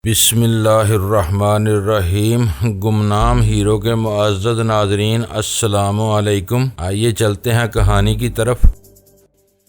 بسم اللہ الرحمن الرحیم۔ گمنام ہیرو کے معزز ناظرین، السلام علیکم۔ آئیے چلتے ہیں کہانی کی طرف۔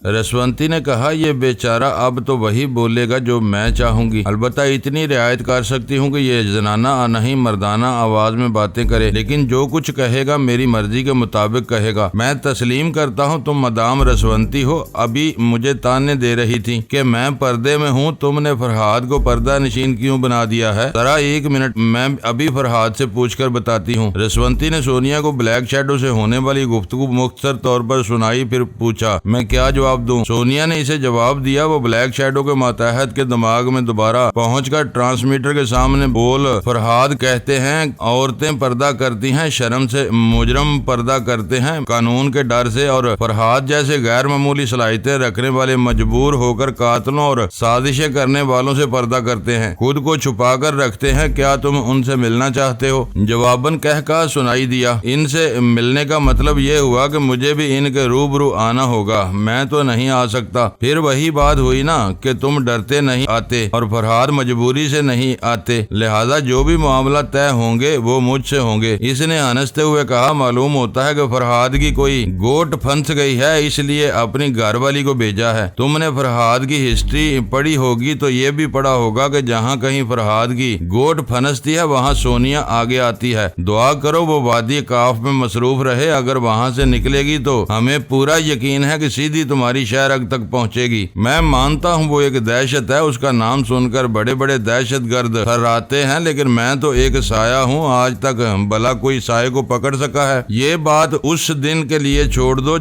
رسونتی نے کہا، یہ بیچارہ اب تو وہی بولے گا جو میں چاہوں گی، البتہ اتنی رعایت کر سکتی ہوں کہ یہ زنانہ نہیں مردانہ آواز میں باتیں کرے، لیکن جو کچھ کہے گا میری مرضی کے مطابق کہے گا۔ میں تسلیم کرتا ہوں تم مدام رسونتی ہو۔ ابھی مجھے تانے دے رہی تھی کہ میں پردے میں ہوں، تم نے فرحاد کو پردہ نشین کیوں بنا دیا ہے؟ ذرا ایک منٹ، میں ابھی فرحاد سے پوچھ کر بتاتی ہوں۔ رسونتی نے سونیا کو بلیک شیڈو سے ہونے والی گفتگو مختصر طور پر سنائی، پھر پوچھا، میں کیا جواب دوں؟ سونیا نے اسے جواب دیا۔ وہ بلیک شیڈو کے ماتحت کے دماغ میں دوبارہ پہنچ کر ٹرانسمیٹر کے سامنے بول، فرحاد کہتے ہیں عورتیں پردہ کرتی ہیں شرم سے، مجرم پردہ کرتے ہیں قانون کے ڈر سے، اور فرحاد جیسے غیر معمولی صلاحیتیں رکھنے والے مجبور ہو کر قاتلوں اور سازشیں کرنے والوں سے پردہ کرتے ہیں، خود کو چھپا کر رکھتے ہیں۔ کیا تم ان سے ملنا چاہتے ہو؟ جواباً کہا سنائی دیا، ان سے ملنے کا مطلب یہ ہوا کہ مجھے بھی ان کے روبرو آنا ہوگا، میں تو نہیں آ سکتا۔ پھر وہی بات ہوئی نا کہ تم ڈرتے نہیں آتے اور فرحاد مجبوری سے نہیں آتے، لہذا جو بھی معاملہ طے ہوں گے وہ مجھ سے ہوں گے۔ اس نے ہنستے ہوئے کہا، معلوم ہوتا ہے کہ فرحاد کی کوئی گوٹ پھنس گئی ہے، اس لیے اپنی گھر والی کو بھیجا ہے۔ تم نے فرحاد کی ہسٹری پڑھی ہوگی تو یہ بھی پڑھا ہوگا کہ جہاں کہیں فرحاد کی گوٹ پھنستی ہے وہاں سونیا آگے آتی ہے۔ دعا کرو وہ وادی کاف میں مصروف رہے، اگر وہاں سے نکلے گی تو ہمیں پورا یقین ہے کہ سیدھی تمہاری شہر تک پہنچے گی۔ میں مانتا ہوں وہ ایک دہشت ہے، اس کا نام سن کر بڑے بڑے دہشت گرد تھراتے ہیں، لیکن میں تو ایک سایہ ہوں، آج تک بھلا کوئی سائے کو پکڑ سکا ہے؟ یہ بات اس دن کے لیے چھوڑ دو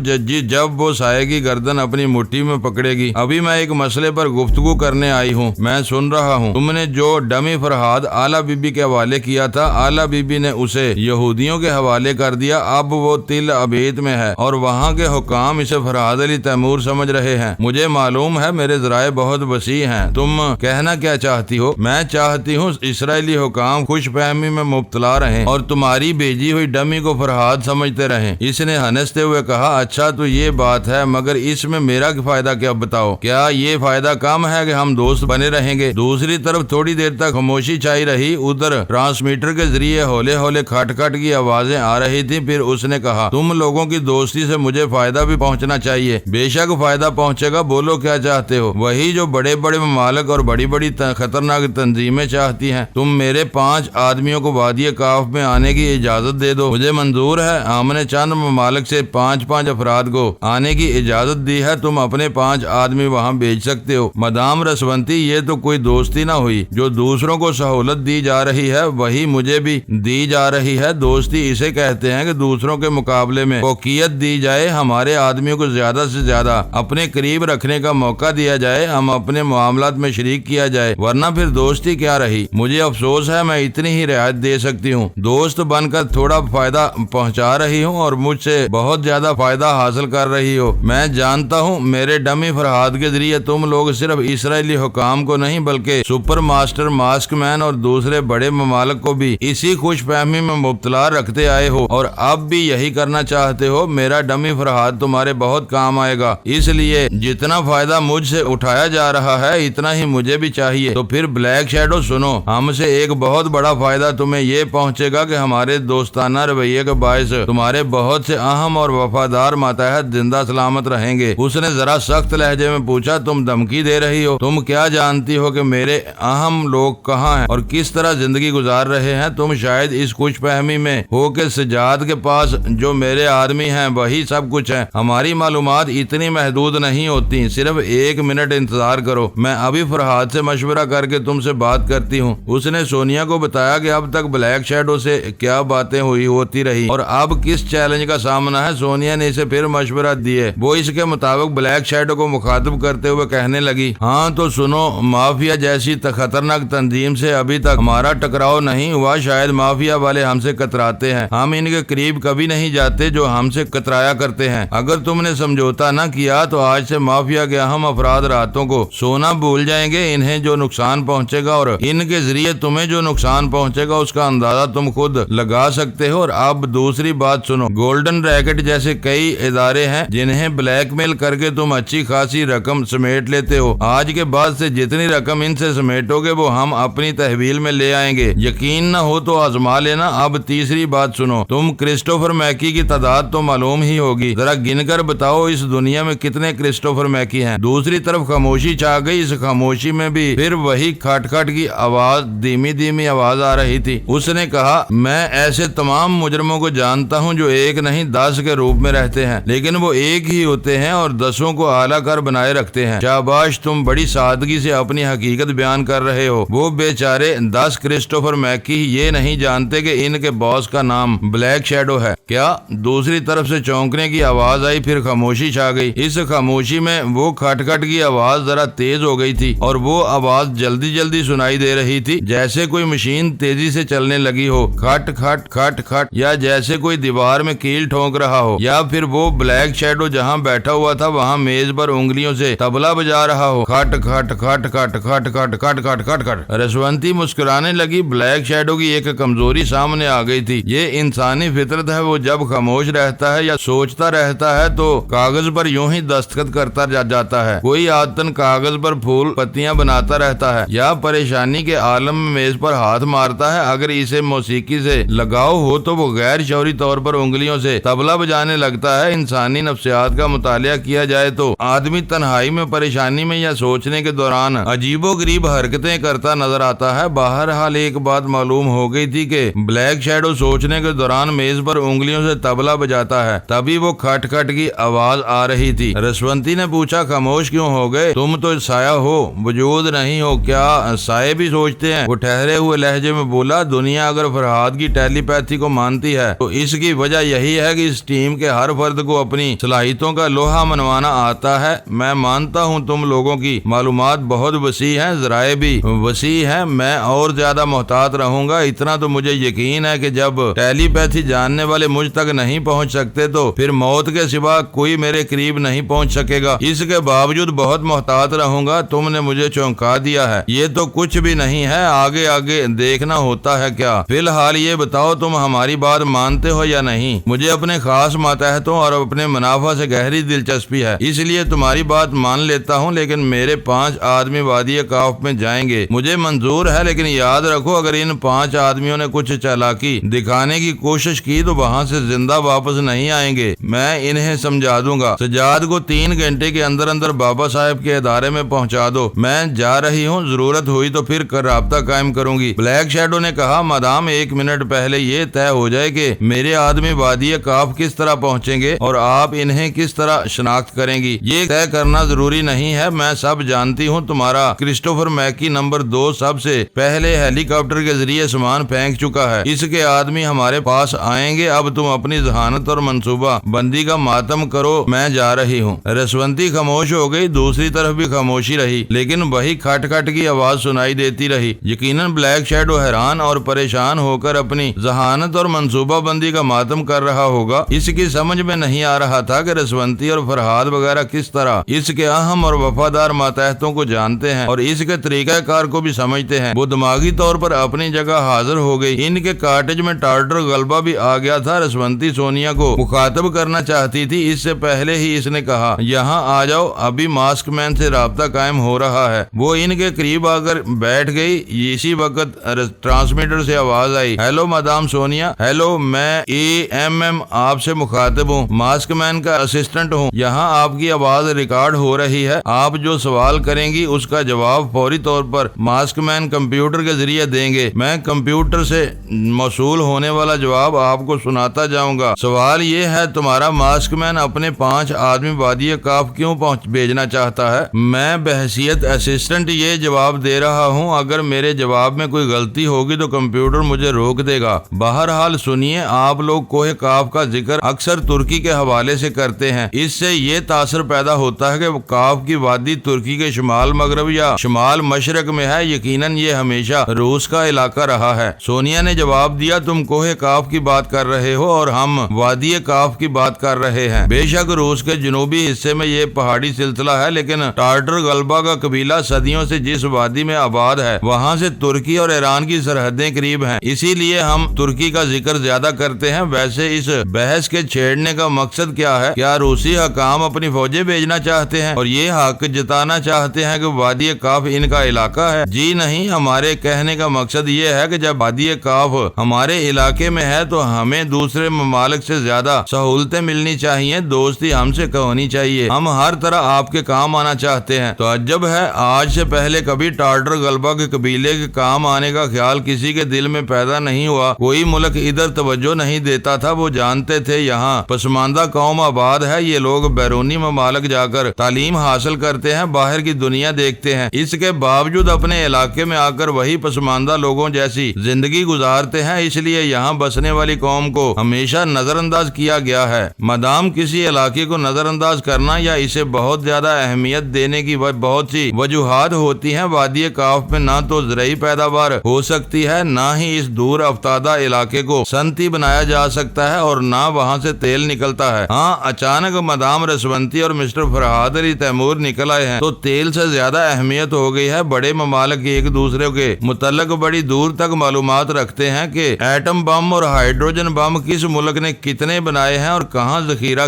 جب وہ سائے کی گردن اپنی مٹھی میں پکڑے گی۔ ابھی میں ایک مسئلے پر گفتگو کرنے آئی ہوں، میں سن رہا ہوں۔ تم نے جو ڈمی فرحاد آلہ بی بی کے حوالے کیا تھا، آلہ بی بی نے اسے یہودیوں کے حوالے کر دیا، اب وہ تل ابید میں ہے اور وہاں کے حکام اسے فرحاد علی تیمور سمجھ رہے ہیں۔ مجھے معلوم ہے میرے ذرائع بہت وسیع ہیں۔ تم کہنا کیا چاہتی ہو؟ میں چاہتی ہوں اسرائیلی حکام خوش فہمی میں مبتلا رہیں اور تمہاری بھیجی ہوئی ڈمی کو فرحاد سمجھتے رہیں۔ اس نے ہنستے ہوئے کہا، اچھا تو یہ بات ہے، مگر اس میں میرا فائدہ کیا بتاؤ؟ کیا یہ فائدہ کم ہے کہ ہم دوست بنے رہیں گے؟ دوسری طرف تھوڑی دیر تک خاموشی چھائی رہی، ادھر ٹرانسمیٹر کے ذریعے ہولے ہولے کھٹ کھٹ کی آوازیں آ رہی تھی۔ پھر اس نے کہا، تم لوگوں کی دوستی سے مجھے فائدہ بھی پہنچنا چاہیے۔ بے شک فائدہ پہنچے گا، بولو کیا چاہتے ہو؟ وہی جو بڑے بڑے ممالک اور بڑی بڑی خطرناک تنظیمیں چاہتی ہیں۔ تم میرے 5 آدمیوں کو وادی کاف میں آنے کی اجازت دے دو، مجھے منظور ہے۔ ہم نے چند ممالک سے 5 افراد کو آنے کی اجازت دی ہے، تم اپنے 5 آدمی وہاں بھیج سکتے ہو۔ مدام رسونتی، یہ تو کوئی دوستی نہ ہوئی، جو دوسروں کو سہولت دی جا رہی ہے وہی مجھے بھی دی جا رہی ہے۔ دوستی اسے کہتے ہیں کہ دوسروں کے مقابلے میں فوقیت دی جائے، ہمارے آدمیوں کو زیادہ سے زیادہ اپنے قریب رکھنے کا موقع دیا جائے، ہم اپنے معاملات میں شریک کیا جائے، ورنہ پھر دوستی کیا رہی؟ مجھے افسوس ہے، میں اتنی ہی رعایت دے سکتی ہوں۔ دوست بن کر تھوڑا فائدہ پہنچا رہی ہوں اور مجھ سے بہت زیادہ فائدہ حاصل کر رہی ہو۔ میں جانتا ہوں میرے ڈمی فرحاد کے ذریعے تم لوگ صرف اسرائیلی حکام کو نہیں بلکہ سپر ماسٹر ماسک مین اور دوسرے بڑے ممالک کو بھی اسی خوش فہمی میں مبتلا رکھتے آئے ہو اور اب بھی یہی کرنا چاہتے ہو۔ میرا ڈمی فرحاد تمہارے بہت کام آئے گا، اس لیے جتنا فائدہ مجھ سے اٹھایا جا رہا ہے اتنا ہی مجھے بھی چاہیے۔ تو پھر بلیک شیڈو سنو، ہم سے ایک بہت بڑا فائدہ تمہیں یہ پہنچے گا کہ ہمارے دوستانہ رویے کے باعث تمہارے بہت سے اہم اور وفادار ماتحت زندہ سلامت رہیں گے۔ اس نے ذرا سخت لہجے میں پوچھا، تم دھمکی دے رہی ہو؟ تم کیا جانتی ہو کہ میرے اہم لوگ کہاں ہیں اور کس طرح زندگی گزار رہے ہیں؟ تم شاید اس خوش فہمی میں ہو کہ سجاد کے پاس جو میرے آدمی ہیں وہی سب کچھ ہے۔ ہماری معلومات اتنی محدود نہیں ہوتی، صرف 1 منٹ انتظار کرو، میں ابھی فرحاد سے مشورہ کر کے تم سے بات کرتی ہوں۔ اس نے سونیا کو بتایا کہ اب تک بلیک شیڈو سے کیا باتیں ہوتی رہی اور اب کس چیلنج کا سامنا ہے۔ سونیا نے اسے پھر مشورہ دیے۔ وہ اس کے مطابق بلیک شیڈو کو مخاطب کرتے ہوئے کہنے لگی، ہاں تو سنو، مافیا جیسی خطرناک تنظیم سے ابھی تک ہمارا ٹکراؤ نہیں ہوا، شاید مافیا والے ہم سے کتراتے ہیں، ہم ان کے قریب کبھی نہیں جاتے جو ہم سے کترایا کرتے ہیں۔ اگر تم نے سمجھوتا نہ کیا تو آج سے مافیا کے اہم افراد راتوں کو سونا بھول جائیں گے. انہیں جو نقصان پہنچے گا اور ان کے ذریعے تمہیں جو نقصان پہنچے گا اس کا اندازہ تم خود لگا سکتے ہو. اور اب دوسری بات سنو. گولڈن ریکٹ جیسے کئی ادارے ہیں جنہیں بلیک میل کر کے تم اچھی خاصی رقم سمیٹ لیتے ہو. آج کے بعد سے جتنی رقم ان سے سمیٹو گے وہ ہم اپنی تحویل میں لے آئیں گے. یقین نہ ہو تو آزما لینا. اب تیسری بات سنو. تم کرسٹوفر میکی کی تعداد تو معلوم ہی ہوگی. ذرا گن کر بتاؤ اس دنیا میں کتنے کرسٹوفر میکی ہیں. دوسری طرف خاموشی چھا گئی. اس خاموشی میں بھی پھر وہی کھٹ کھٹ کی آواز, دھیمی دھیمی آواز آ رہی تھی. اس نے کہا, میں ایسے تمام مجرموں کو جانتا ہوں جو ایک نہیں 10 کے روپ میں رہتے ہیں, لیکن وہ ایک ہی ہوتے ہیں اور 10 کو اعلیٰ کر بنائے رکھتے ہیں. شاباش, تم بڑی سادگی سے اپنی حقیقت بیان کر رہے ہو. وہ بیچارے 10 کرسٹوفر میکی یہ نہیں جانتے کہ ان کے باس کا نام بلیک شیڈو ہے. کیا؟ دوسری طرف سے چونکنے کی آواز آئی. پھر خاموشی چھا گئی. اس خاموشی میں وہ کھٹ کھٹ کی آواز ذرا تیز ہو گئی تھی اور وہ آواز جلدی جلدی سنائی دے رہی تھی, جیسے کوئی مشین تیزی سے چلنے لگی ہو. کھٹ کھٹ کھٹ کھٹ, یا جیسے کوئی دیوار میں کیل ٹھونک رہا ہو, یا پھر وہ بلیک شیڈو جہاں بیٹھا ہوا تھا وہاں میز پر انگلیوں سے طبلہ بجا رہا ہو. کھٹ کھٹ کھٹ کھٹ کھٹ کھٹ کھٹ کھٹ کھٹ کھٹ. رسونتی مسکرانے لگی. بلیک شیڈو کی ایک کمزوری سامنے آ گئی تھی. یہ انسانی فطرت ہے. وہ جب خاموش رہتا ہے یا سوچتا رہتا ہے تو کاغذ پر یوں ہی دستخط کرتا جاتا ہے. کوئی عادتاً کاغذ پر پھول پتیاں بناتا رہتا ہے یا پریشانی کے عالم میں میز پر ہاتھ مارتا ہے. اگر اسے موسیقی سے لگاؤ ہو تو وہ غیر شعوری طور پر انگلیوں سے طبلہ بجانے لگتا ہے. انسانی نفسیات کا مطالعہ کیا جائے تو آدمی تنہائی میں, پریشانی میں یا سوچنے کے دوران عجیب و غریب حرکتیں کرتا نظر آتا ہے. بہرحال ایک بات معلوم ہو گئی تھی کہ بلیک شیڈو سوچنے کے دوران میز پر انگلیوں سے طبلہ بجاتا ہے. تبھی وہ کھٹ کھٹ کی آواز آ رہی تھی. رسونتی نے پوچھا, خاموش کیوں ہو گئے؟ تم تو سایہ ہو, وجود نہیں ہو. کیا سائے بھی سوچتے ہیں؟ وہ ٹھہرے ہوئے لہجے میں بولا. دنیا اگر فرہاد کی ٹیلی پیتھی کو مانتی ہے تو اس کی وجہ یہی ہے کہ اس ٹیم کے ہر فرد کو اپنی صلاحیتوں کا لوہا منوانا آتا ہے. میں مانتا ہوں تم لوگوں کی معلومات بہت وسیع ہیں, ذرائع بھی وسیع ہیں. میں اور زیادہ محتاط رہوں گا. اتنا تو مجھے یقین ہے کہ جب ٹیلی پیتھی جاننے والے مجھ تک نہیں پہنچ سکتے تو پھر موت کے سوا کوئی میرے قریب نہیں پہنچ سکے گا. اس کے باوجود بہت محتاط رہوں گا. تم نے مجھے چونکا دیا ہے. یہ تو کچھ بھی نہیں ہے. آگے آگے دیکھنا ہوتا ہے. کیا فی الحال یہ بتاؤ تم ہماری بات مانتے ہو یا نہیں؟ مجھے اپنے خاص ماتحتوں اور اپنے منافع سے گہری دلچسپی ہے, اس لیے تمہاری بات مان لیتا ہوں. لیکن میرے 5 آدمی وادی کاف میں جائیں گے. مجھے منظور ہے, لیکن یاد رکھو اگر ان 5 آدمیوں نے کچھ چالاکی دکھانے کی کوشش کی تو وہاں سے زندہ واپس نہیں آئیں گے. میں انہیں سمجھا دوں گا. سجاد کو 3 گھنٹے کے اندر اندر بابا صاحب کے ادارے میں پہنچا دو. میں جا رہی ہوں, ضرورت ہوئی تو پھر رابطہ قائم کروں گی. بلیک شیڈو نے کہا, مادام 1 منٹ پہلے یہ طے ہو جائے کہ میرے آدمی وادی کاف کس طرح پہنچیں گے اور آپ انہیں کس طرح شناخت کریں گی, یہ طے کرنا ضروری نہیں ہے. میں سب جانتی ہوں. تمہارا کرسٹوفر میکی نمبر 2 سب سے پہلے ہیلی کاپٹر کے ذریعے سامان پھینک چکا ہے. اس کے آدمی ہمارے پاس آئیں گے. اب تم اپنی ذہانت اور منصوبہ بندی کا ماتم کرو. میں جا رہی ہوں. رسونتی خاموش ہو گئی. دوسری طرف بھی خاموشی رہی, لیکن وہی کھٹ کھٹ کی آواز سنائی دیتی رہی. یقیناً بلیک شیڈو حیران اور پریشان ہو کر اپنی ذہانت اور منصوبہ بندی کا ماتم کر رہا ہوگا. اس کی سمجھ میں نہیں آ رہا تھا کہ رسونتی اور فرہاد وغیرہ کس طرح اس کے اہم اور وفادار ماتحتوں کو جانتے ہیں اور اس کے طریقہ کار کو بھی سمجھتے ہیں. وہ دماغی طور پر اپنی جگہ حاضر ہو گئی. ان کے کاٹیج میں ٹارٹر غلبہ بھی آ گیا تھا. رسونتی سونیا کو مخاطب کرنا چاہتی تھی. اس سے پہلے ہی اس نے کہا, یہاں آ جاؤ, ابھی ماسک مین سے رابطہ قائم ہو رہا ہے. وہ ان کے قریب آ کر بیٹھ گئی. اسی وقت ٹرانسمیٹر سے آواز آئی, ہیلو مدام سونیا. ہیلو, میں AMM آپ سے مخاطب ہوں, ماسک مین کا اسسٹنٹ ہوں. یہاں آپ کی آواز ریکارڈ ہو رہی ہے. آپ جو سوال کریں گی اس کا جواب فوری طور پر ماسک مین کمپیوٹر کے ذریعے دیں گے. میں کمپیوٹر سے موصول ہونے والا جواب آپ کو سناتا جاؤں گا. سوال یہ ہے, تمہارا ماسک مین اپنے 5 آدمی وادی کاف کیوں بھیجنا چاہتا ہے؟ میں بحیثیت اسسٹنٹ یہ جواب دے رہا ہوں. اگر میرے جواب میں کوئی غلطی ہوگی تو کمپیوٹر مجھے روک دے گا. بہرحال سنیے, آپ لوگ کوہ کاف کا ذکر اکثر ترکی کے حوالے سے کرتے ہیں. اس سے یہ تاثر پیدا ہوتا ہے کہ کاف کی وادی ترکی کے شمال مغرب یا شمال مشرق میں ہے. یقیناً یہ ہمیشہ روس کا علاقہ رہا ہے. سونیا نے جواب دیا, تم کوہ کاف کی بات کر رہے ہو اور ہم وادی کاف کی بات کر رہے ہیں. بے شک روس کے جنوبی حصے میں یہ پہاڑی سلسلہ ہے، لیکن ٹارٹر غلبہ کا قبیلہ صدیوں سے جس وادی میں آباد ہے وہاں سے ترکی اور ایران کی سرحدیں قریب ہیں، اسی لیے ہم ترکی کا ذکر زیادہ کرتے ہیں۔ ویسے اس بحث کے چھیڑنے کا مقصد کیا ہے؟ کیا روسی حکام اپنی فوجیں بھیجنا چاہتے ہیں اور یہ حق جتانا چاہتے ہیں کہ وادی کاف ان کا علاقہ ہے؟ جی نہیں، ہمارے کہنے کا مقصد یہ ہے کہ جب وادی کاف ہمارے علاقے میں ہے تو ہمیں دوسرے ممالک سے زیادہ سہولتیں ملنی چاہیے، دوستی ہم سے ہونی چاہیے، ہم ہر طرح آپ کے کام آنا چاہتے ہیں۔ تو عجب ہے، آج سے پہلے کبھی ٹارٹر غلبہ کے قبیلے کے کام آنے کا خیال کسی کے دل میں پیدا نہیں ہوا، کوئی ملک ادھر توجہ نہیں دیتا تھا، وہ جانتے تھے یہاں پسماندہ قوم آباد ہے، یہ لوگ بیرونی ممالک جا کر تعلیم حاصل کرتے ہیں، باہر کی دنیا دیکھتے ہیں، اس کے باوجود اپنے علاقے میں آ کر وہی پسماندہ لوگوں جیسی زندگی گزارتے ہیں، اس لیے یہاں بسنے والی قوم کو ہمیشہ نظر انداز کیا گیا ہے۔ مادام کسی علاقے کو نظر انداز کرنا یا اسے بہت زیادہ اہمیت دینے کی بہت سی وجوہات ہوتی ہیں، وادی کاف میں نہ تو زرعی پیداوار ہو سکتی ہے، نہ ہی اس دور افتادہ علاقے کو صنعتی بنایا جا سکتا ہے اور نہ وہاں سے تیل نکلتا ہے۔ ہاں، اچانک مادام رسونتی اور مسٹر فرحاد علی تیمور نکل آئے ہیں تو تیل سے زیادہ اہمیت ہو گئی ہے۔ بڑے ممالک ایک دوسرے کے متعلق بڑی دور تک معلومات رکھتے ہیں کہ ایٹم بم اور ہائیڈروجن بم کس ملک نے کتنے بنائے ہیں اور کہاں ذخیرہ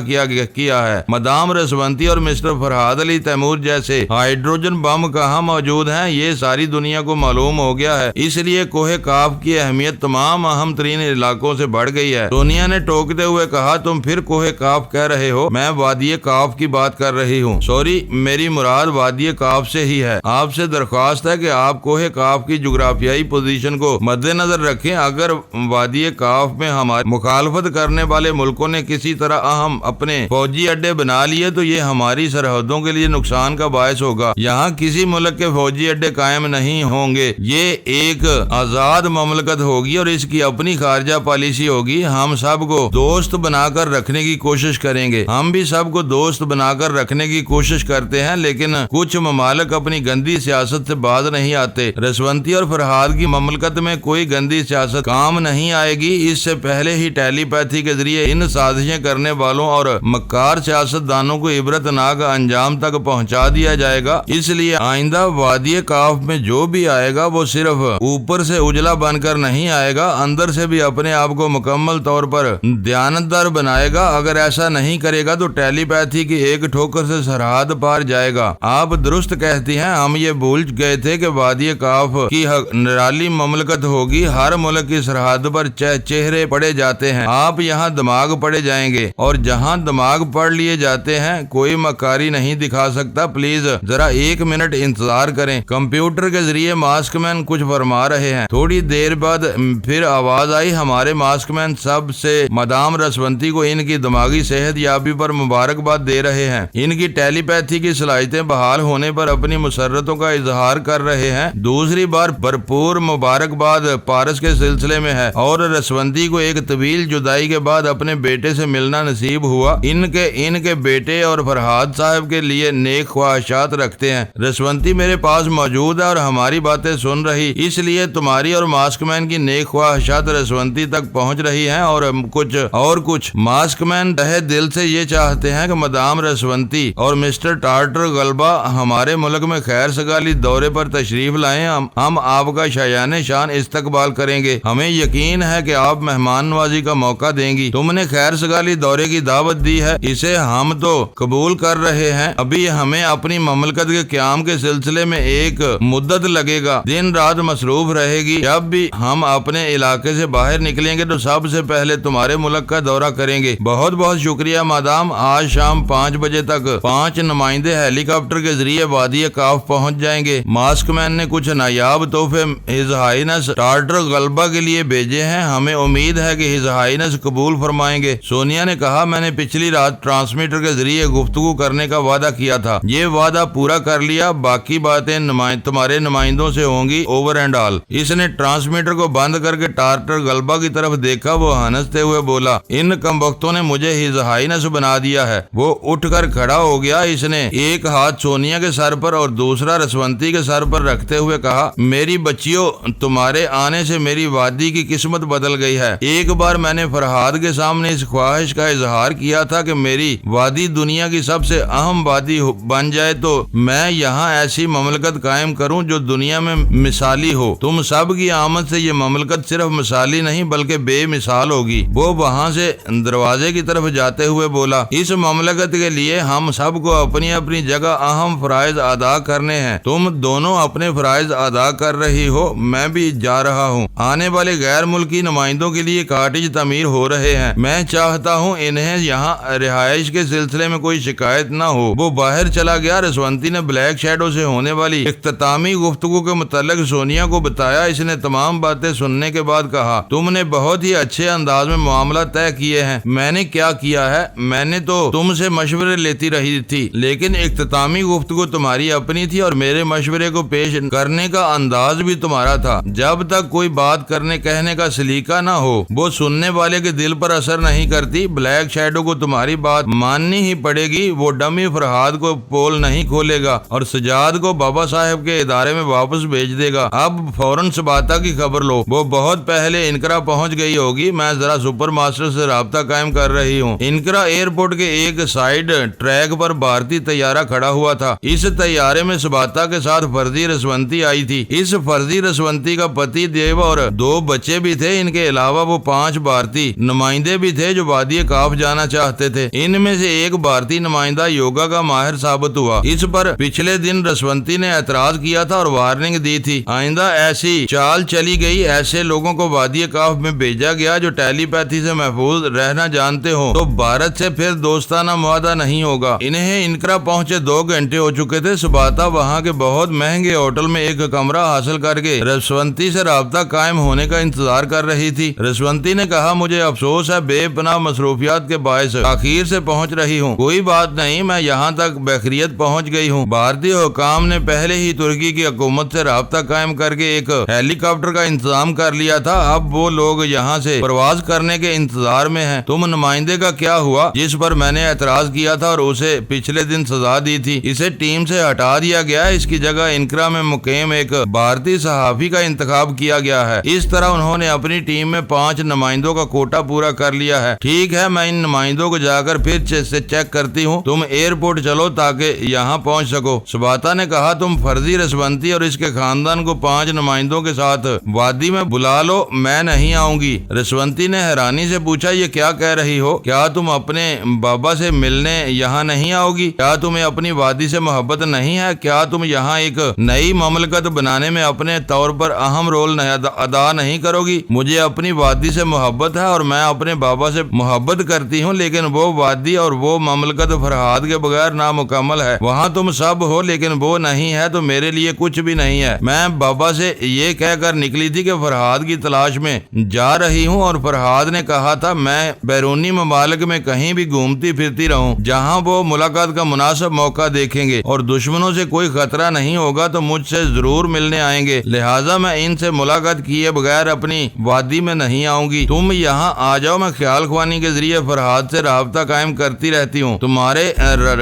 کیا ہے۔ مادام رسونتی اور مسٹر فرحاد علی تیمور جیسے ہائیڈروجن بم کہاں موجود ہیں، یہ ساری دنیا کو معلوم ہو گیا ہے، اس لیے کوہ کاف کی اہمیت تمام اہم ترین علاقوں سے بڑھ گئی ہے۔ سونیا نے ٹوکتے ہوئے کہا، تم پھر کوہ کاف کہہ رہے ہو، میں وادی کاف کی بات کر رہی ہوں۔ سوری، میری مراد وادی کاف سے ہی ہے۔ آپ سے درخواست ہے کہ آپ کوہ کاف کی جغرافیائی پوزیشن کو مد نظر رکھیں۔ اگر وادی کاف میں ہماری مخالفت کرنے والے ملکوں نے کسی طرح اہم اپنے فوجی اڈے بنا لیے تو یہ ہماری سرحدوں کے لیے نقصان کا باعث ہوگا۔ یہاں کسی ملک کے فوجی اڈے قائم نہیں ہوں گے، یہ ایک آزاد مملکت ہوگی اور اس کی اپنی خارجہ پالیسی ہوگی۔ ہم سب کو دوست بنا کر رکھنے کی کوشش کریں گے، ہم بھی سب کو دوست بنا کر رکھنے کی کوشش کرتے ہیں، لیکن کچھ ممالک اپنی گندی سیاست سے باز نہیں آتے۔ رسونتی اور فرحاد کی مملکت میں کوئی گندی سیاست کام نہیں آئے گی، اس سے پہلے ہی ٹیلی پیتھی کے ذریعے ان سازشیں کرنے والوں اور مکار سیاست دانوں کو عبرت ناک انجام تک پہنچا دیا جائے گا۔ اس لیے آئندہ وادی کاف میں جو بھی آئے گا وہ صرف اوپر سے اجلا بن کر نہیں آئے گا، اندر سے بھی اپنے آپ کو مکمل طور پر دیانتدار بنائے گا۔ اگر ایسا نہیں کرے گا تو ٹیلی پیتھی کی ایک ٹھوکر سے سرحد پار جائے گا۔ آپ درست کہتی ہیں، ہم یہ بھول گئے تھے کہ وادی کاف کی نرالی مملکت ہوگی، ہر ملک کی سرحد پر چہرے پڑے جاتے ہیں، آپ یہاں دماغ پڑے جائیں گے، اور جہاں دماغ پڑھ لیے جاتے ہیں کوئی مکاری نہیں دکھا سکتا۔ پلیز ذرا 1 منٹ انتظار کریں، کمپیوٹر کے ذریعے ماسک مین کچھ فرما رہے ہیں۔ تھوڑی دیر بعد پھر آواز آئی، ہمارے ماسک مین سب سے مادام رسونتی کو ان کی دماغی صحت یابی پر مبارکباد دے رہے ہیں، ان کی ٹیلی پیتھی کی صلاحیتیں بحال ہونے پر اپنی مسرتوں کا اظہار کر رہے ہیں۔ دوسری بار بھرپور مبارکباد پارس کے سلسلے میں ہے اور رسونتی کو ایک طویل جدائی کے بعد اپنے بیٹے سے ملنا نصیب ہوا۔ ان کے بیٹے اور فرحاد صاحب کے لیے نیک خواہشات رکھتے ہیں۔ رسونتی میرے پاس موجود ہے اور ہماری باتیں سن رہی، اس لیے تمہاری اور ماسک مین کی نیک خواہشات رسونتی تک پہنچ رہی ہیں، اور کچھ ماسک مین تہہ دل سے یہ چاہتے ہیں کہ مادام رسونتی اور مسٹر ٹارٹر غلبہ ہمارے ملک میں خیر سگالی دورے پر تشریف لائیں، ہم آپ کا شایان شان استقبال کریں گے۔ ہمیں یقین ہے کہ آپ مہمان نوازی کا موقع دیں گی۔ تم نے خیر سگالی دورے کی دعوت دی ہے، اسے ہم تو قبول کر رہے ہیں۔ ابھی ہمیں اپنی مملکت کے قیام کے سلسلے میں ایک مدت لگے گا، دن رات مصروف رہے گی۔ جب بھی ہم اپنے علاقے سے باہر نکلیں گے تو سب سے پہلے تمہارے ملک کا دورہ کریں گے۔ بہت بہت شکریہ مادام، آج شام 5 بجے تک 5 نمائندے ہیلی کاپٹر کے ذریعے وادی کاف پہنچ جائیں گے۔ ماسک مین نے کچھ نایاب تحفے ہز ہائنس ٹارٹر غلبہ کے لیے بھیجے ہیں، ہمیں امید ہے کہ ہز ہائنس قبول فرمائیں گے۔ سونیا نے کہا، میں نے پچھلی رات ٹرانسمیٹر کے ذریعے گفتگو کرنے کا وعدہ کیا تھا، یہ وعدہ پورا کر لیا، باقی باتیں تمہارے نمائندوں سے ہوں گی، اوور اینڈ آل۔ اس نے ٹرانسمیٹر کو بند کر کے ٹارٹر غلبہ کی طرف دیکھا، وہ ہنستے ہوئے بولا، ان کمبختوں نے مجھے ہز ہائنس بنا دیا ہے۔ وہ اٹھ کر کھڑا ہو گیا، اس نے ایک ہاتھ سونیا کے سر پر اور دوسرا رسونتی کے سر پر رکھتے ہوئے کہا، میری بچیوں، تمہارے آنے سے میری وادی کی قسمت بدل گئی ہے۔ ایک بار میں نے فرحاد کے سامنے اس خواہش کا اظہار کیا تھا کہ میری وادی دنیا کی سب سے اہم وادی بن جائے تو میں یہاں ایسی مملکت قائم کروں جو دنیا میں مثالی ہو۔ تم سب کی آمد سے یہ مملکت صرف مثالی نہیں بلکہ بے مثال ہوگی۔ وہ وہاں سے دروازے کی طرف جاتے ہوئے بولا، اس مملکت کے لیے ہم سب کو اپنی اپنی جگہ اہم فرائض ادا کرنے ہیں۔ تم دونوں اپنے فرائض ادا کر رہی ہو، میں بھی جا رہا ہوں۔ آنے والے غیر ملکی نمائندوں کے لیے کاٹیج تعمیر ہو رہے ہیں۔ میں چاہتا ہوں انہیں یہاں رہائش کے سلسلے میں کوئی شکایت نہ ہو۔ وہ باہر چلا گیا۔ رسونتی نے بلیک شیڈو سے ہونے والی اختتامی گفتگو کے متعلق سونیا کو بتایا۔ اس نے تمام باتیں سننے کے بعد کہا، تم نے بہت ہی اچھے انداز میں معاملہ طے کیے ہیں۔ میں نے کیا کیا ہے؟ میں نے تو تم سے مشورے لیتی رہی تھی، لیکن اختتامی گفتگو تمہاری اپنی تھی اور میرے مشورے کو پیش کرنے کا انداز بھی تمہارا تھا۔ جب تک کوئی بات کرنے کہنے کا سلیقہ نہ ہو وہ سننے والے کے دل پر اثر نہیں کرتی۔ بلیک شیڈو کو تمہاری بات ماننی ہی پڑے گی۔ وہ ڈمی فرہاد کو پول نہیں کھولے گا اور سجاد کو بابا صاحب کے ادارے میں واپس بھیج دے گا۔ اب فوراً سباتا کی خبر لو۔ وہ بہت پہلے انکرا پہنچ گئی ہوگی۔ میں ذرا سپر ماسٹر سے رابطہ قائم کر رہی ہوں۔ انکرا ایئرپورٹ کے ایک سائیڈ ٹریک پر بھارتی طیارہ کھڑا ہوا تھا۔ اس طیارے میں سباتا کے ساتھ فرضی رسونتی آئی تھی۔ اس فرضی رسونتی کا پتی دیو اور 2 بچے بھی تھے۔ ان کے علاوہ وہ 5 بھارتی نمائندے بھی تھے جو وادی کاف جانا چاہتے تھے۔ ان میں سے ایک بھارتی نمائندہ یوگا کا ماہر ثابت ہوا۔ اس پر پچھلے دن رسونتی نے اعتراض کیا تھا اور وارننگ دی تھی۔ آئندہ ایسی چال چلی گئی، ایسے لوگوں کو وادی کاف میں بھیجا گیا جو ٹیلی پیتھی سے محفوظ رہنا جانتے ہوں، تو بھارت سے پھر دوستانہ معاہدہ نہیں ہوگا۔ انہیں انکرا پہنچے 2 گھنٹے ہو چکے تھے۔ سباتا وہاں کے بہت مہنگے ہوٹل میں ایک کمرہ حاصل کر کے رسونتی سے رابطہ قائم ہونے کا انتظار کر رہی تھی۔ رسونتی نے کہا، مجھے افسوس ہے، بے پناہ مصروفیات کے باعث تاخیر سے پہنچ رہی ہوں۔ کوئی بات نہیں، میں یہاں تک بخیریت پہنچ گئی ہوں۔ بھارتی حکام نے پہلے ہی ترکی کی حکومت سے رابطہ قائم کر کے ایک ہیلی کاپٹر کا انتظام کر لیا تھا۔ اب وہ لوگ یہاں سے پرواز کرنے کے انتظار میں ہیں۔ تم نمائندے کا کیا ہوا جس پر میں نے اعتراض کیا تھا اور اسے پچھلے دن سزا دی تھی؟ اسے ٹیم سے ہٹا دیا گیا ہے۔ اس کی جگہ انکرا میں مقیم ایک بھارتی صحافی کا انتخاب کیا گیا ہے۔ اس طرح انہوں نے اپنی ٹیم میں 5 نمائندوں کا کوٹا پورا کر لیا ہے۔ ٹھیک ہے، میں ان نمائندوں کو جا کر پھر سے چیک کرتی ہوں۔ تم ایئرپورٹ چلو تاکہ یہاں پہنچ سکو۔ سباتا نے کہا، تم فرضی رسونتی اور اس کے خاندان کو 5 نمائندوں کے ساتھ وادی میں بلا لو، میں نہیں آؤں گی۔ رسونتی نے حیرانی سے پوچھا، یہ کیا کہہ رہی ہو؟ کیا تم اپنے بابا سے ملنے یہاں نہیں آؤ گی؟ کیا تمہیں اپنی وادی سے محبت نہیں ہے؟ کیا تم یہاں ایک نئی مملکت بنانے میں اپنے طور پر اہم رول ادا نہیں کرو گی؟ مجھے اپنی وادی سے محبت ہے اور میں اپنے بابا سے محبت کرتی ہوں، لیکن وہ وادی اور وہ مملکت فرہاد کے بغیر نامکمل ہے۔ وہاں تم سب ہو لیکن وہ نہیں ہے تو میرے لیے کچھ بھی نہیں ہے۔ میں بابا سے یہ کہہ کر نکلی تھی کہ فرہاد کی تلاش میں جا رہی ہوں اور فرہاد نے کہا تھا میں بیرونی ممالک میں کہیں بھی گھومتی پھرتی رہوں جہاں وہ ملاقات کا مناسب موقع دیکھیں گے اور دشمنوں سے کوئی خطرہ نہیں ہوگا تو مجھ سے ضرور ملنے آئیں گے، لہٰذا میں ان سے ملاقات کیے بغیر اپنی وادی میں نہیں آؤں گی۔ تم یہاں آ جاؤ، میں خیال خوانی کے ذریعے فرہاد سے رابطہ قائم کرتی رہتی ہوں۔ تمہارے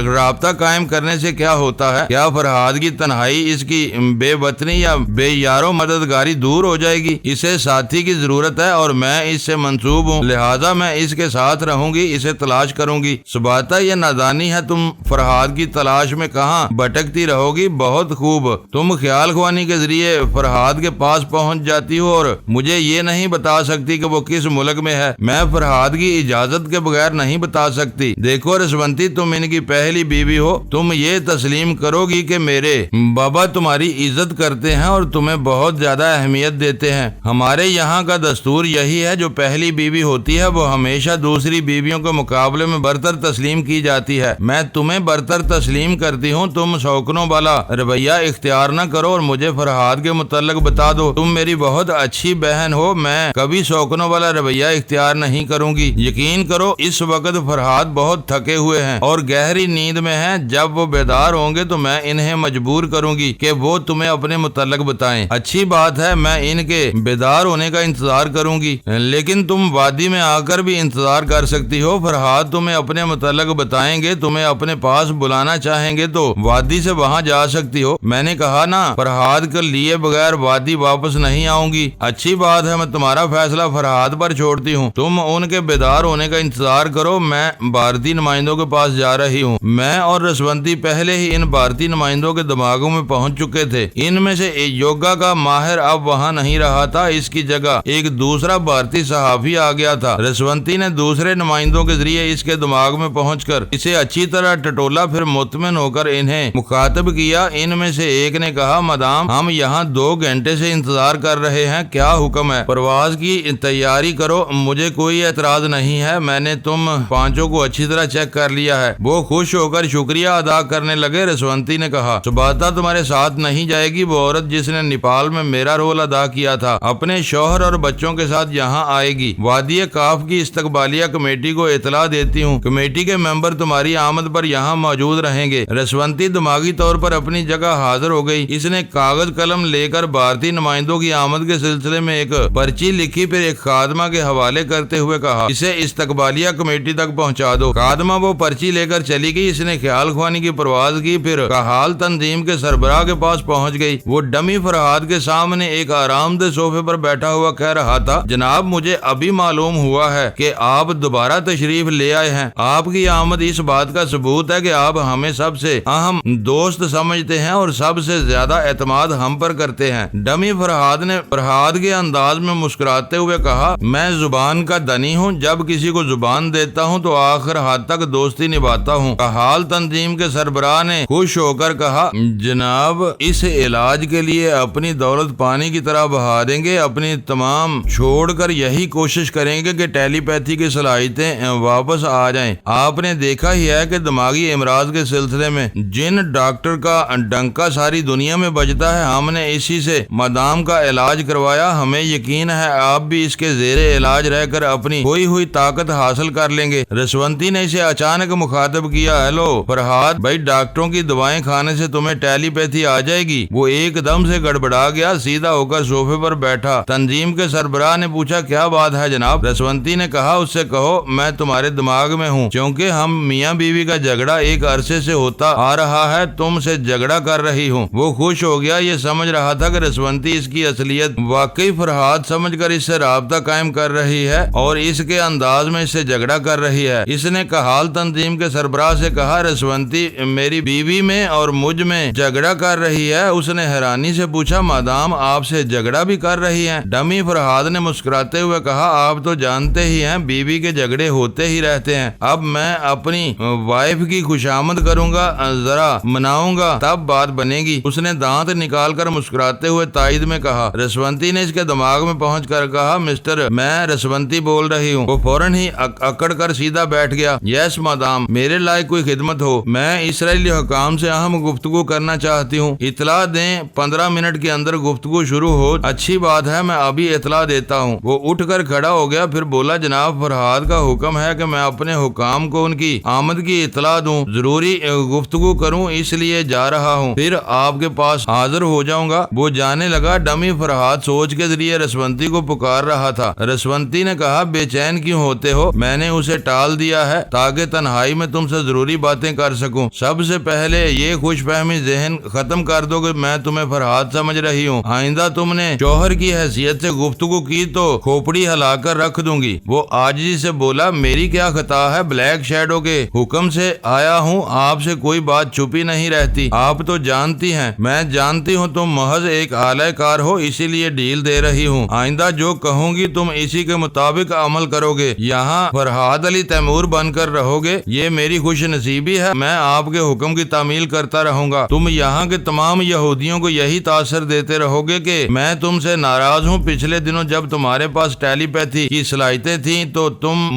رابطہ قائم کرنے سے کیا ہوتا ہے؟ کیا فرہاد کی تنہائی، اس کی بے وطنی یا بے یارو مددگاری دور ہو جائے گی؟ اسے ساتھی کی ضرورت ہے اور میں اس سے منسوب ہوں، لہٰذا میں اس کے ساتھ رہوں گی، اسے تلاش کروں گی۔ سباتا، یہ نادانی ہے، تم فرہاد کی تلاش میں کہاں بھٹکتی رہو گی؟ بہت خوب، تم خیال خوانی کے ذریعے فرہاد کے پاس پہنچ جاتی ہو اور مجھے یہ نہیں بتا سکتی کہ وہ کس ملک میں ہے۔ میں فرہاد کی اجازت کے بغیر نہیں بتا سکتی۔ دیکھو رسونتی، تم ان کی پہلی بیوی ہو، تم یہ تسلیم کرو گی کہ میرے بابا تمہاری عزت کرتے ہیں اور تمہیں بہت زیادہ اہمیت دیتے ہیں۔ ہمارے یہاں کا دستور یہی ہے، جو پہلی بیوی ہوتی ہے وہ ہمیشہ دوسری بیویوں کے مقابلے میں برتر تسلیم کی جاتی ہے۔ میں تمہیں برتر تسلیم کرتی ہوں، تم شوقنوں والا رویہ اختیار نہ کرو اور مجھے فرہاد کے متعلق بتا دو۔ تم میری بہت اچھی بہن ہو، میں کبھی شوقنوں والا رویہ اختیار نہیں کروں گی۔ یقین کرو اس وقت فرہاد بہت تھکے ہوئے ہیں اور گہری نیند میں ہیں۔ جب وہ بیدار ہوں گے تو میں انہیں مجبور کروں گی کہ وہ تمہیں اپنے متعلق بتائیں۔ اچھی بات ہے، میں ان کے بیدار ہونے کا انتظار کروں گی، لیکن تم وادی میں آ کر بھی انتظار کر سکتی ہو۔ فرہاد تمہیں اپنے متعلق بتائیں گے، تمہیں اپنے پاس بلانا چاہیں گے تو وادی سے وہاں جا سکتی ہو۔ میں نے کہا نا، فرہاد کے لیے بغیر وادی واپس نہیں آؤں گی۔ اچھی بات ہے، میں تمہارا فیصلہ فرہاد پر چھوڑتی ہوں، تم ان کے بیدار ہونے کا انتظار کرو۔ میں بھارتی نمائندوں کے پاس جا رہی ہوں۔ میں اور رسونتی پہلے ہی ان بھارتی نمائندوں کے دماغوں میں پہنچ چکے تھے۔ ان میں سے یوگا کا ماہر اب وہاں نہیں رہا تھا، اس کی جگہ ایک دوسرا بھارتی صحافی آ گیا تھا۔ رسونتی نے دوسرے نمائندوں کے ذریعے اس کے دماغ میں پہنچ کر اسے اچھی طرح ٹٹولا، پھر مطمئن ہو کر انہیں مخاطب کیا۔ ان میں سے ایک نے کہا، مدام ہم یہاں 2 گھنٹے سے انتظار کر رہے ہیں، کیا حکم ہے؟ پرواز کی تیاری کرو، مجھے کوئی اعتراض نہیں ہے، میں نے تم 5 کو اچھی طرح چیک کر لیا ہے۔ وہ خوش ہو کر شکریہ ادا کرنے لگے۔ رسونتی نے کہا، سباتا تمہارے ساتھ نہیں جائے گی؟ وہ عورت جس نے نیپال میں میرا رول ادا کیا تھا اپنے شوہر اور بچوں کے ساتھ یہاں آئے گی۔ وادی کاف کی استقبالیہ کمیٹی کو اطلاع دیتی ہوں، کمیٹی کے ممبر تمہاری آمد پر یہاں موجود رہیں گے۔ رسونتی دماغی طور پر اپنی جگہ حاضر ہو گئی۔ اس نے کاغذ قلم لے کر بھارتی نمائندوں کی آمد کے سلسلے میں ایک پرچی لکھی، پھر ایک خادمہ کے حوالے کرتے ہوئے کہا، اسے استقبالیہ کمیٹی تک پہنچا دو۔ خادمہ وہ پرچی لے کر چلی گئی۔ اس نے خیال خوانی کی پرواز کی، پھر کحال تنظیم کے سربراہ کے پاس پہنچ گئی۔ وہ ڈمی فرہاد کے سامنے ایک آرام دہ صوفے پر بیٹھا ہوا کہہ رہا تھا، جناب مجھے ابھی معلوم ہوا ہے کہ آپ دوبارہ تشریف لے آئے ہیں۔ آپ کی آمد اس بات کا ثبوت ہے کہ آپ ہمیں سب سے اہم دوست سمجھتے ہیں اور سب سے زیادہ اعتماد ہم پر کرتے ہیں۔ ڈمی فرہاد نے فرہاد کے انداز میں مسکراتے ہوئے کہا، میں زبان کا دنی ہوں، جب کسی کو زبان دیتا ہوں تو آخر حد تک دوستی نبھاتا ہوں۔ کحال تنظیم کے سربراہ نے خوش ہو کر کہا، جناب اس علاج کے لیے اپنی دولت پانی کی طرح بہا دیں گے، اپنی تمام چھوڑ کر یہی کوشش کریں گے کہ ٹیلی پیتھی کی صلاحیتیں واپس آ جائیں۔ آپ نے دیکھا ہی ہے کہ دماغی امراض کے سلسلے میں جن ڈاکٹر کا ڈنکا ساری دنیا میں بجتا ہے، ہم نے اسی سے مدام کا علاج کروایا۔ ہمیں یقین ہے آپ بھی اس کے زیر علاج رہ کر اپنی کھوئی ہوئی طاقت حاصل کر لیں گے۔ رسونتی نے اسے اچانک مخاطب کیا، ہیلو فرہاد بھائی، ڈاکٹروں کی دوائیں کھانے سے تمہیں ٹیلی پیتھی آ جائے گی؟ وہ ایک دم سے گڑبڑا گیا، سیدھا ہو کر صوفے پر بیٹھا۔ تنظیم کے سربراہ نے پوچھا، کیا بات ہے جناب؟ رسونتی نے کہا، اس سے کہو میں تمہارے دماغ میں ہوں، چونکہ ہم میاں بیوی کا جھگڑا ایک عرصے سے ہوتا آ رہا ہے، تم سے جھگڑا کر رہی ہوں۔ وہ خوش ہو گیا، یہ سمجھ رہا تھا کہ رسونتی اس کی اصلیت واقعی فرہاد سمجھ کر اس سے رابطہ قائم کر رہی ہے اور اس کے انداز میں اس سے جھگڑا کر رہی ہے۔ اس نے کحال تنظیم کے سربراہ سے کہا، رسونتی میری بیوی میں اور مجھ میں جھگڑا کر رہی ہے؟ اس نے حیرانی سے پوچھا، مدام آپ سے جھگڑا بھی کر رہی ہیں؟ ڈمی فرہاد نے مسکراتے ہوئے کہا، آپ تو جانتے ہی ہیں بیوی کے جھگڑے ہوتے ہی رہتے ہیں۔ اب میں اپنی وائف کی خوشامد کروں گا، ذرا مناؤں گا، تب بات بنے گی۔ اس نے دانت نکال کر مسکراتے ہوئے تائید میں کہا۔ رسونتی نے اس کے دماغ میں پہنچ کر کہا، مسٹر میں رسونتی بول رہی ہوں۔ وہ فوراً ہی اکڑ کر سیدھا بیٹھ گیا۔ یس مدام، میرے لائق کوئی خدمت ہو؟ میں اسرائیلی حکام سے اہم گفتگو کرنا چاہتی ہوں، اطلاع دیں 15 منٹ کے اندر گفتگو شروع ہو۔ اچھی بات ہے، میں ابھی اطلاع دیتا ہوں۔ وہ اٹھ کر کھڑا ہو گیا، پھر بولا، جناب فرہاد کا حکم ہے کہ میں اپنے حکام کو ان کی آمد کی اطلاع دوں، ضروری گفتگو کروں، اس لیے جا رہا ہوں، پھر آپ کے پاس حاضر ہو جاؤں گا۔ وہ جانے لگا۔ ڈمی فرہاد سوچ کے ذریعے رسونتی کو پکار رہا تھا۔ رسونتی نے کہا، بے چین کیوں ہوتے ہو؟ میں نے اسے ٹال دیا ہے تاکہ تنہائی میں تم سے ضروری باتیں کر سکوں۔ سب سے پہلے یہ خوش فہمی ذہن ختم کر دو کہ میں تمہیں فرہاد سمجھ رہی ہوں۔ آئندہ تم نے شوہر کی حیثیت سے گفتگو کی تو کھوپڑی ہلا کر رکھ دوں گی۔ وہ عاجزی سے بولا، میری کیا خطا ہے؟ بلیک شیڈو کے حکم سے آیا ہوں، آپ سے کوئی بات چھپی نہیں رہتی۔ آپ تو جانتی ہیں، میں جانتی ہوں تم محض ایک اعلی کار ہو، اسی لیے ڈیل دے رہی ہوں۔ آئندہ جو کہوں گی تم اسی کے مطابق عمل کرو گے، یہاں فرہاد علی تیمور بن کر رہو گے، یہ میری خوش نصیبی ہے۔ میں آپ کے حکم کی تعمیل کرتا رہوں گا۔ تم یہاں کے تمام یہودیوں کو یہی تاثر دیتے رہو گے کہ میں تم سے ناراض ہوں۔ پچھلے دنوں جب تمہارے پاس ٹیلی پیتھی کی صلاحیتیں تھیں تو تم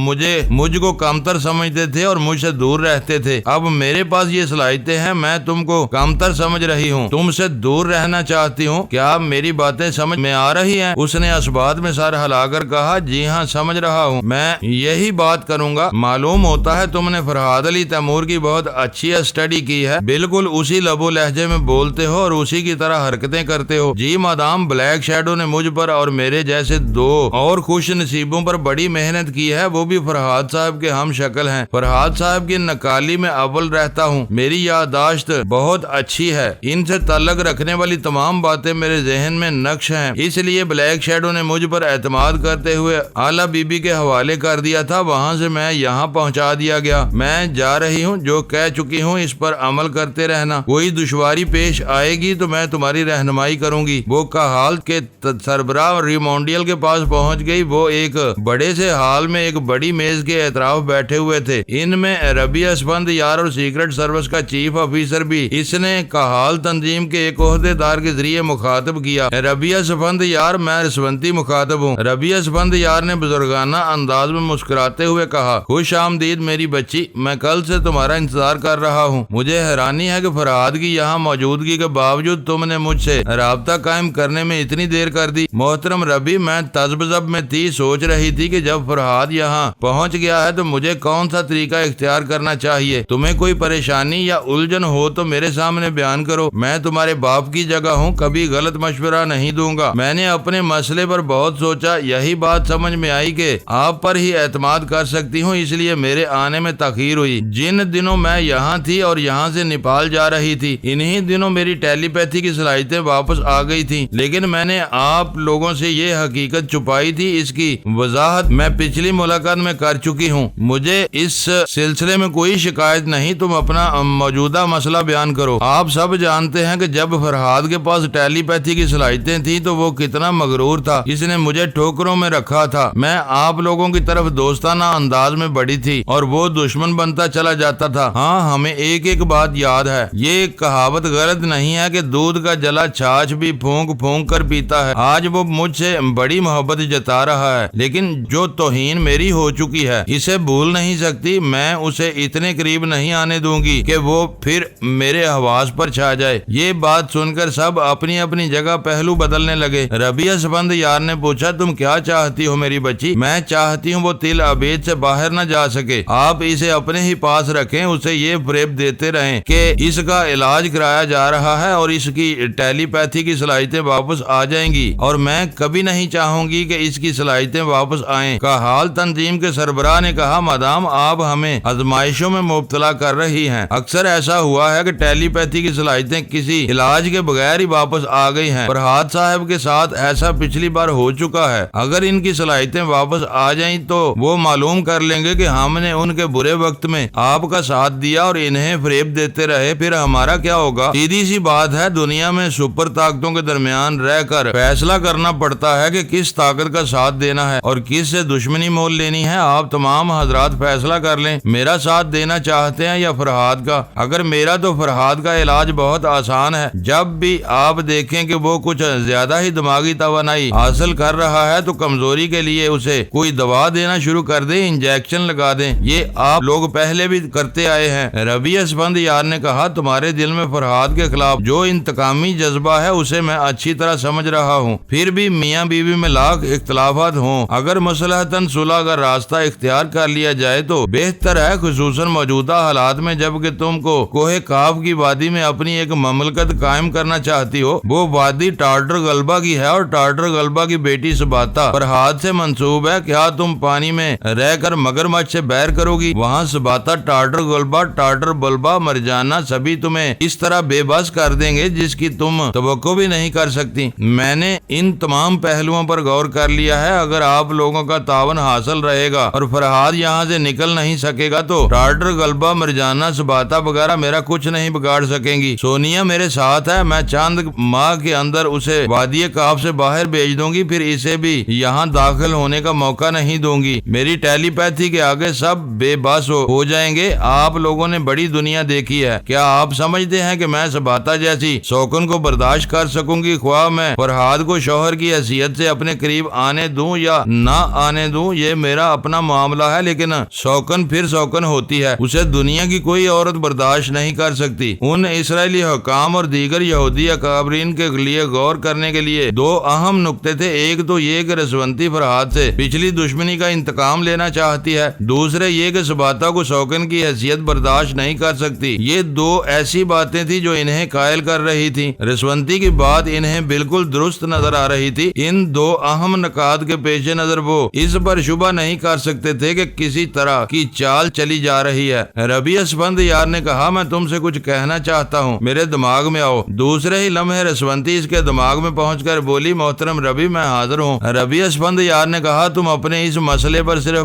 مجھ کو کمتر سمجھتے تھے اور مجھ سے دور رہتے تھے۔ اب میرے پاس یہ صلاحیتیں ہیں، میں تم کو کمتر سمجھ رہی ہوں، تم سے دور رہنا چاہتی ہوں۔ کیا میری باتیں سمجھ میں آ رہی ہیں؟ اس نے اس بات میں سر ہلا کر کہا، جی ہاں سمجھ رہا ہوں، میں یہی بات کروں گا۔ معلوم ہوتا ہے تم نے فرہاد علی تیمور کی بہت اچھی اسٹڈی کی ہے، بالکل اسی لب و لہجے میں بولتے ہو اور اسی کی طرح حرکتیں کرتے ہو۔ جی مدام، بلیک شیڈو نے مجھ پر اور میرے جیسے 2 اور خوش نصیبوں پر بڑی محنت کی ہے، وہ بھی فرہاد صاحب کے ہم شکل ہیں۔ فرہاد صاحب کی نقالی میں اول رہتا ہوں، میری یادداشت بہت اچھی ہے، ان سے تعلق رکھنے والی تمام باتیں میرے ذہن میں نقش ہیں، اس لیے بلیک شیڈو نے مجھ پر اعتماد کرتے ہوئے اعلیٰ بی بی کے حوالے کر دیا تھا۔ وہاں سے میں یہاں پہنچا پہنچا دیا گیا۔ میں جا رہی ہوں، جو کہہ چکی ہوں اس پر عمل کرتے رہنا، کوئی دشواری پیش آئے گی تو میں تمہاری رہنمائی کروں گی۔ وہ کہال کے سربراہ ریمونڈیل کے پاس پہنچ گئی۔ وہ ایک بڑے سے ہال میں ایک بڑی میز کے اطراف بیٹھے ہوئے تھے۔ ان میں ربیہ اسفندیار اور سیکرٹ سروس کا چیف آفیسر بھی۔ اس نے کہال تنظیم کے ایک عہدے دار کے ذریعے مخاطب کیا، ربیہ اسفندیار، میں رسونتی مخاطب ہوں۔ ربیہ اسفندیار نے بزرگانہ انداز میں مسکراتے ہوئے کہا، خوش آمدید میری بچی، میں کل سے تمہارا انتظار کر رہا ہوں۔ مجھے حیرانی ہے کہ فرہاد کی یہاں موجودگی کے باوجود تم نے مجھ سے رابطہ قائم کرنے میں اتنی دیر کر دی۔ محترم ربی، میں تذبذب میں تھی، سوچ رہی تھی کہ جب فرہاد یہاں پہنچ گیا ہے تو مجھے کون سا طریقہ اختیار کرنا چاہیے۔ تمہیں کوئی پریشانی یا الجھن ہو تو میرے سامنے بیان کرو، میں تمہارے باپ کی جگہ ہوں، کبھی غلط مشورہ نہیں دوں گا۔ میں نے اپنے مسئلے پر بہت سوچا، یہی بات سمجھ میں آئی کہ آپ پر ہی اعتماد کر سکتی ہوں، اس لیے میرے آنے میں تاخیر ہوئی۔ جن دنوں میں یہاں تھی اور یہاں سے نیپال جا رہی تھی، انہی دنوں میری ٹیلی پیتھی کی صلاحیتیں واپس آ گئی تھیں، لیکن میں نے آپ لوگوں سے یہ حقیقت چھپائی تھی۔ اس کی وضاحت میں پچھلی ملاقات میں کر چکی ہوں۔ مجھے اس سلسلے میں کوئی شکایت نہیں، تم اپنا موجودہ مسئلہ بیان کرو۔ آپ سب جانتے ہیں کہ جب فرہاد کے پاس ٹیلی پیتھی کی صلاحیتیں تھیں تو وہ کتنا مغرور تھا، اس نے مجھے ٹھوکروں میں رکھا تھا۔ میں آپ لوگوں کی طرف دوستانہ انداز میں بڑی تھی اور وہ دشمن بنتا چلا جاتا تھا۔ ہاں، ہمیں ایک بات یاد ہے، یہ کہاوت غلط نہیں ہے کہ دودھ کا جلا چھاچھ بھی پھونک پھونک کر پیتا ہے۔ آج وہ مجھ سے بڑی محبت جتا رہا ہے، لیکن جو توہین میری ہو چکی ہے اسے بھول نہیں سکتی۔ میں اسے اتنے قریب نہیں آنے دوں گی کہ وہ پھر میرے حواس پر چھا جائے۔ یہ بات سن کر سب اپنی اپنی جگہ پہلو بدلنے لگے۔ ربیہ اسفندیار نے پوچھا، تم کیا چاہتی ہو میری بچی؟ میں چاہتی ہوں وہ تل ابید سے باہر نہ جا سکے۔ آپ اسے اپنے ہی پاس رکھیں، اسے یہ فریب دیتے رہیں کہ اس کا علاج کرایا جا رہا ہے اور اس کی ٹیلی پیتھی کی صلاحیتیں واپس آ جائیں گی، اور میں کبھی نہیں چاہوں گی کہ اس کی صلاحیتیں واپس آئیں۔ کہال تنظیم کے سربراہ نے کہا، مادام آپ ہمیں آزمائشوں میں مبتلا کر رہی ہیں۔ اکثر ایسا ہوا ہے کہ ٹیلی پیتھی کی صلاحیتیں کسی علاج کے بغیر ہی واپس آ گئی ہیں۔ فرہاد صاحب کے ساتھ ایسا پچھلی بار ہو چکا ہے۔ اگر ان کی صلاحیتیں واپس آ جائیں تو وہ معلوم کر لیں گے کہ ہم نے ان کے برے وقت میں آپ کا ساتھ دیا اور انہیں فریب دیتے رہے، پھر ہمارا کیا ہوگا؟ سیدھی سی بات ہے، دنیا میں سپر طاقتوں کے درمیان رہ کر فیصلہ کرنا پڑتا ہے کہ کس طاقت کا ساتھ دینا ہے اور کس سے دشمنی مول لینی ہے۔ آپ تمام حضرات فیصلہ کر لیں، میرا ساتھ دینا چاہتے ہیں یا فرہاد کا؟ اگر میرا تو فرہاد کا علاج بہت آسان ہے۔ جب بھی آپ دیکھیں کہ وہ کچھ زیادہ ہی دماغی توانائی حاصل کر رہا ہے تو کمزوری کے لیے اسے کوئی دوا دینا شروع کر دیں، انجیکشن لگا دیں۔ یہ آپ لوگ پہلے بھی کرتے آئے ہیں۔ ربیہ اسفندیار نے کہا، تمہارے دل میں فرہاد کے خلاف جو انتقامی جذبہ ہے اسے میں اچھی طرح سمجھ رہا ہوں، پھر بھی میاں بیوی میں لاکھ اختلافات ہوں، اگر مصلحتاً صلح کا راستہ اختیار کر لیا جائے تو بہتر ہے، خصوصاً موجودہ حالات میں جب کہ تم کو کوہ کاف کی وادی میں اپنی ایک مملکت قائم کرنا چاہتی ہو۔ وہ وادی ٹارٹر غلبہ کی ہے اور ٹارٹر غلبہ کی بیٹی سباتا فرہاد سے منسوب ہے۔ کیا تم پانی میں رہ کر مگرمچھ سے بیر کرو گی؟ وہاں سباتا، ٹارٹر غلبہ، ٹارٹر بلبا، مرجانہ سبھی تمہیں اس طرح بے بس کر دیں گے جس کی تم توقع بھی نہیں کر سکتی۔ میں نے ان تمام پہلوؤں پر غور کر لیا ہے۔ اگر آپ لوگوں کا تعاون حاصل رہے گا اور فرہاد یہاں سے نکل نہیں سکے گا تو ٹارٹر غلبہ، مرجانہ، سباتا وغیرہ میرا کچھ نہیں بگاڑ سکیں گی۔ سونیا میرے ساتھ ہے، میں چند ماہ کے اندر اسے وادی کاف سے باہر بھیج دوں گی، پھر اسے بھی یہاں داخل ہونے کا موقع نہیں دوں گی۔ میری ٹیلی پیتھی کے آگے سب بے بس ہو جائیں گے۔ آپ لوگوں نے بڑی دنیا دیکھی ہے، کیا آپ سمجھتے ہیں کہ میں سباتا جیسی شوکن کو برداشت کر سکوں گی؟ خواہ میں فرہاد کو شوہر کی حیثیت سے اپنے قریب آنے دوں یا نہ آنے دوں، یہ میرا اپنا معاملہ ہے، لیکن شوکن پھر شوکن ہوتی ہے، اسے دنیا کی کوئی عورت برداشت نہیں کر سکتی۔ ان اسرائیلی حکام اور دیگر یہودی اکابرین کے لیے غور کرنے کے لیے دو اہم نقطے تھے۔ ایک تو یہ کہ رسونتی فرہاد سے پچھلی دشمنی کا انتقام لینا چاہتی ہے، دوسرے یہ کہ سباتا کو شوکن کی حیثیت برداشت نہیں کر سکتی۔ یہ دو ایسی باتیں تھی جو انہیں قائل کر رہی تھی۔ رسونتی کی بات انہیں بالکل درست نظر آ رہی تھی۔ ان دو اہم نکات کے پیش نظر وہ اس پر شبہ نہیں کر سکتے تھے کہ کسی طرح کی چال چلی جا رہی ہے۔ ربیہ اسفندیار نے کہا، میں تم سے کچھ کہنا چاہتا ہوں، میرے دماغ میں آؤ۔ دوسرے ہی لمحے رسونتی اس کے دماغ میں پہنچ کر بولی، محترم ربی، میں حاضر ہوں۔ ربیہ اسفندیار نے کہا، تم اپنے اس مسئلے پر صرف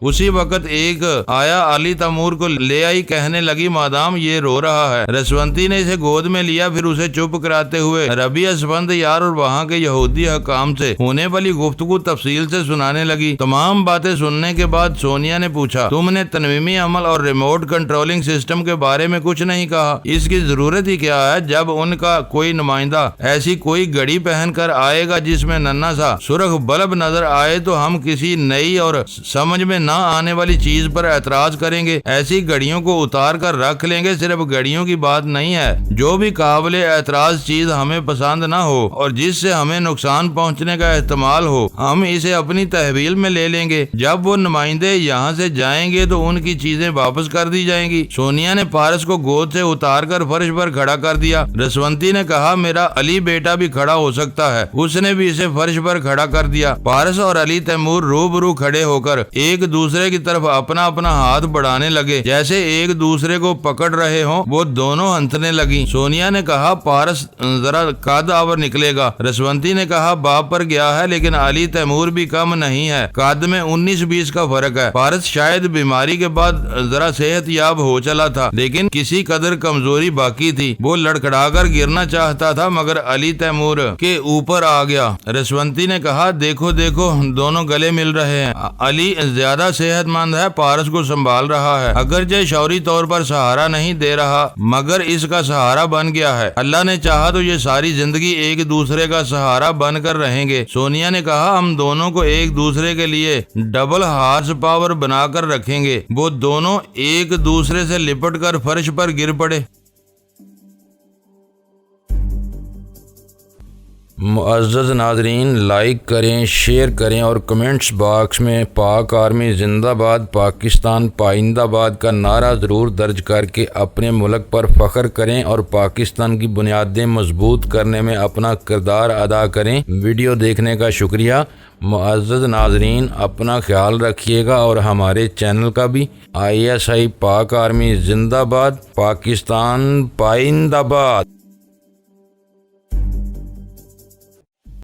اسی وقت ایک آیا علی تیمور کو لے آئی، کہنے لگی مادام یہ رو رہا ہے۔ رسونتی نے اسے گود میں لیا، پھر اسے چپ کراتے ہوئے ربیع اسفند یار اور وہاں کے یہودی حکام سے ہونے والی گفتگو تفصیل سے سنانے لگی۔ تمام باتیں سننے کے بعد سونیا نے پوچھا، تم نے تنویمی عمل اور ریموٹ کنٹرولنگ سسٹم کے بارے میں کچھ نہیں کہا؟ اس کی ضرورت ہی کیا ہے؟ جب ان کا کوئی نمائندہ ایسی کوئی گھڑی پہن کر آئے گا جس میں ننھا سا سرخ بلب نظر آئے تو ہم کسی نئی اور سمجھ میں نہ آنے والی چیز پر اعتراض کریں گے۔ ایسی گھڑیوں کو اتار کر رکھ لیں گے۔ صرف گھڑیوں کی بات نہیں ہے، جو بھی قابل اعتراض چیز ہمیں پسند نہ ہو اور جس سے ہمیں نقصان پہنچنے کا احتمال ہو، ہم اسے اپنی تحویل میں لے لیں گے۔ جب وہ نمائندے یہاں سے جائیں گے تو ان کی چیزیں واپس کر دی جائیں گی۔ سونیا نے پارس کو گود سے اتار کر فرش پر کھڑا کر دیا۔ رسونتی نے کہا، میرا علی بیٹا بھی کھڑا ہو سکتا ہے۔ اس نے بھی اسے فرش پر کھڑا کر دیا۔ پارس اور علی تیمور روبرو کھڑے ہو کر ایک دوسرے کی طرف اپنا اپنا ہاتھ بڑھانے لگے، جیسے ایک دوسرے کو پکڑ رہے ہوں۔ وہ دونوں ہنسنے لگیں۔ سونیا نے کہا، پارس ذرا قد آور نکلے گا۔ رسونتی نے کہا، باپ پر گیا ہے لیکن علی تیمور بھی کم نہیں ہے، قد میں 19-20 کا فرق ہے۔ پارس شاید بیماری کے بعد ذرا صحت یاب ہو چلا تھا لیکن کسی قدر کمزوری باقی تھی۔ وہ لڑکھڑا کر گرنا چاہتا تھا مگر علی تیمور کے اوپر آ گیا۔ رسونتی نے کہا، دیکھو دیکھو دونوں گلے مل رہے ہیں۔ علی زیادہ صحت مند ہے، پارس کو سنبھال رہا ہے، اگرچہ شعوری طور پر سہارا نہیں دے رہا مگر اس کا سہارا بن گیا ہے۔ اللہ نے چاہا تو یہ ساری زندگی ایک دوسرے کا سہارا بن کر رہیں گے۔ سونیا نے کہا، ہم دونوں کو ایک دوسرے کے لیے ڈبل ہارس پاور بنا کر رکھیں گے۔ وہ دونوں ایک دوسرے سے لپٹ کر فرش پر گر پڑے۔ معزز ناظرین، لائک کریں، شیئر کریں اور کمنٹس باکس میں پاک آرمی زندہ باد، پاکستان پائندہ باد کا نعرہ ضرور درج کر کے اپنے ملک پر فخر کریں اور پاکستان کی بنیادیں مضبوط کرنے میں اپنا کردار ادا کریں۔ ویڈیو دیکھنے کا شکریہ۔ معزز ناظرین، اپنا خیال رکھیے گا اور ہمارے چینل کا بھی۔ ISI پاک آرمی زندہ باد، پاکستان پائندہ باد۔